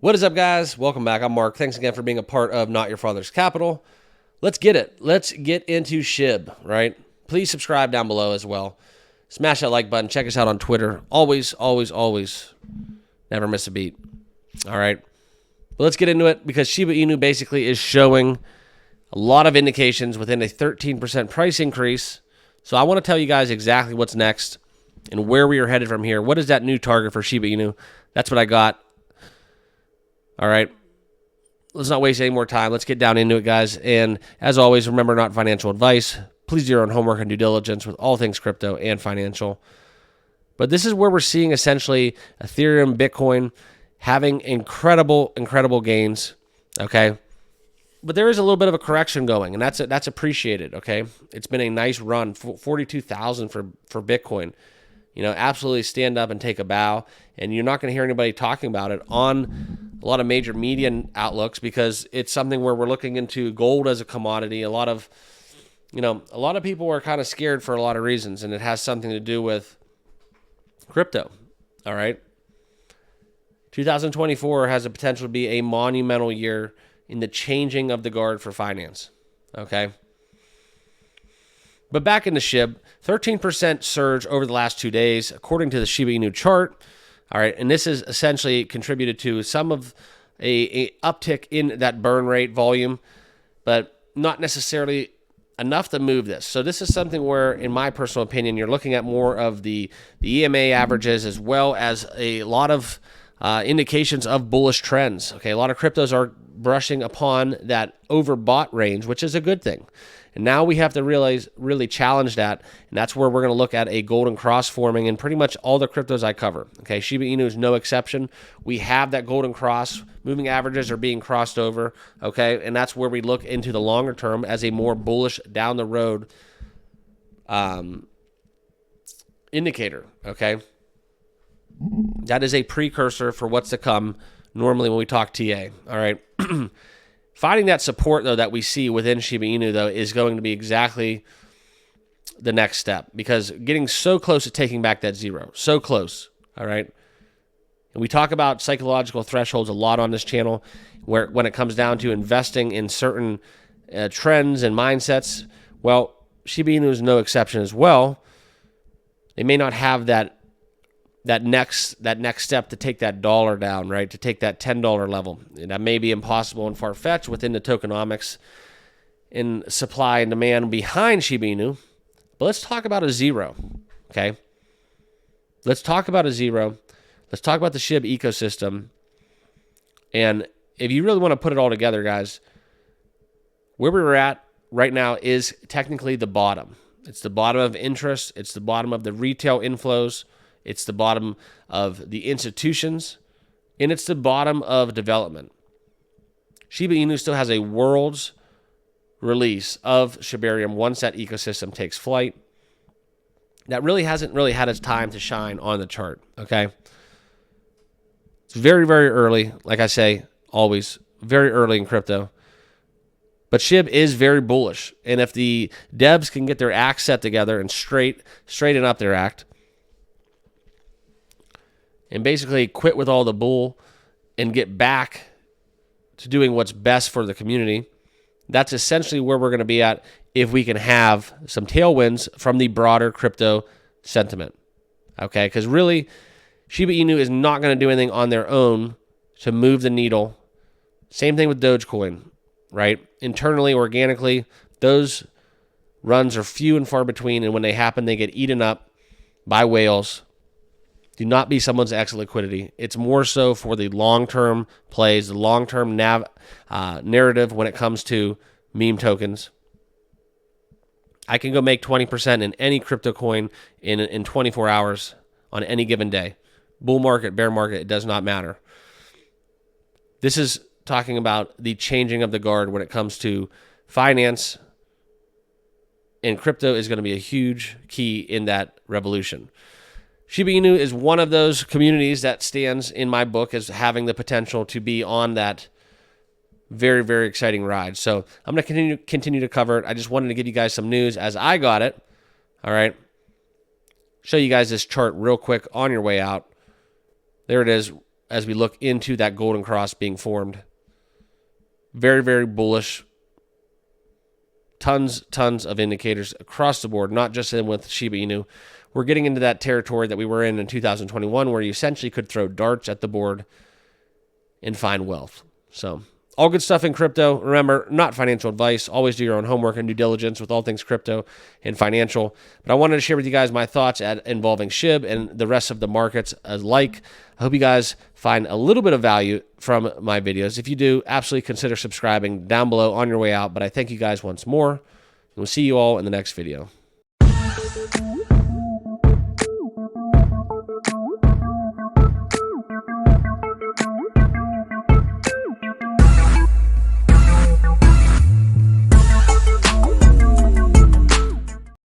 What is up, guys? Welcome back. I'm Mark. Thanks again for being a part of Not Your Father's Capital. Let's get it. Let's get into Shib, right? Please subscribe down below as well. Smash that like button. Check us out on Twitter. Always, always, always never miss a beat. All right. But let's get into it because Shiba Inu basically is showing a lot of indications within a 13% price increase. So I want to tell you guys exactly what's next and where we are headed from here. What is that new target for Shiba Inu? That's what I got. All right. Let's not waste any more time. Let's get down into it, guys. And as always, remember, not financial advice. Please do your own homework and due diligence with all things crypto and financial. But this is where we're seeing essentially Ethereum, Bitcoin having incredible, incredible gains. Okay. But there is a little bit of a correction going, and that's appreciated. Okay. It's been a nice run. 42,000 for Bitcoin. You know, absolutely stand up and take a bow. And you're not going to hear anybody talking about it on a lot of major media outlooks because it's something where we're looking into gold as a commodity. A lot of people are kind of scared for a lot of reasons, and it has something to do with crypto. All right. 2024 has the potential to be a monumental year in the changing of the guard for finance. Okay. But back into Shib, 13% surge over the last 2 days, according to the Shiba Inu chart. All right, and this is essentially contributed to some of a uptick in that burn rate volume, but not necessarily enough to move this. So this is something where, in my personal opinion, you're looking at more of the EMA averages as well as a lot of indications of bullish trends. Okay, a lot of cryptos are brushing upon that overbought range, which is a good thing. And now we have to really challenge that, and that's where we're going to look at a golden cross forming in pretty much all the cryptos I cover. Okay, Shiba Inu is no exception. We have that golden cross. Moving averages are being crossed over, okay, and that's where we look into the longer term as a more bullish down the road indicator, okay? That is a precursor for what's to come normally when we talk TA, all right? Finding that support, though, that we see within Shiba Inu, though, is going to be exactly the next step because getting so close to taking back that zero, so close, all right? And we talk about psychological thresholds a lot on this channel where when it comes down to investing in certain trends and mindsets, well, Shiba Inu is no exception as well. They may not have that next step to take that dollar down, right? To take that $10 level. And that may be impossible and far-fetched within the tokenomics in supply and demand behind Shiba Inu. But let's talk about a zero, okay? Let's talk about a zero. Let's talk about the Shib ecosystem. And if you really want to put it all together, guys, where we're at right now is technically the bottom. It's the bottom of interest. It's the bottom of the retail inflows. It's the bottom of the institutions, and it's the bottom of development. Shiba Inu still has a world's release of Shibarium once that ecosystem takes flight. That really hasn't had its time to shine on the chart, okay? It's very, very early, like I say, always, very early in crypto. But Shib is very bullish, and if the devs can get their act set together and straighten up their act, and basically quit with all the bull and get back to doing what's best for the community, that's essentially where we're going to be at if we can have some tailwinds from the broader crypto sentiment. Okay, because really, Shiba Inu is not going to do anything on their own to move the needle. Same thing with Dogecoin, right? Internally, organically, those runs are few and far between, and when they happen, they get eaten up by whales. Do not be someone's X liquidity. It's more so for the long-term plays, the long-term narrative when it comes to meme tokens. I can go make 20% in any crypto coin in 24 hours on any given day. Bull market, bear market, it does not matter. This is talking about the changing of the guard when it comes to finance, and crypto is going to be a huge key in that revolution. Shiba Inu is one of those communities that stands in my book as having the potential to be on that very, very exciting ride. So I'm going to continue to cover it. I just wanted to give you guys some news as I got it. All right. Show you guys this chart real quick on your way out. There it is. as we look into that golden cross being formed. Very, very bullish. Tons of indicators across the board, not just in with Shiba Inu. We're getting into that territory that we were in 2021, where you essentially could throw darts at the board and find wealth. So all good stuff in crypto. Remember, not financial advice. Always do your own homework and due diligence with all things crypto and financial. But I wanted to share with you guys my thoughts involving SHIB and the rest of the markets alike. I hope you guys find a little bit of value from my videos. If you do, absolutely consider subscribing down below on your way out. But I thank you guys once more, and we'll see you all in the next video.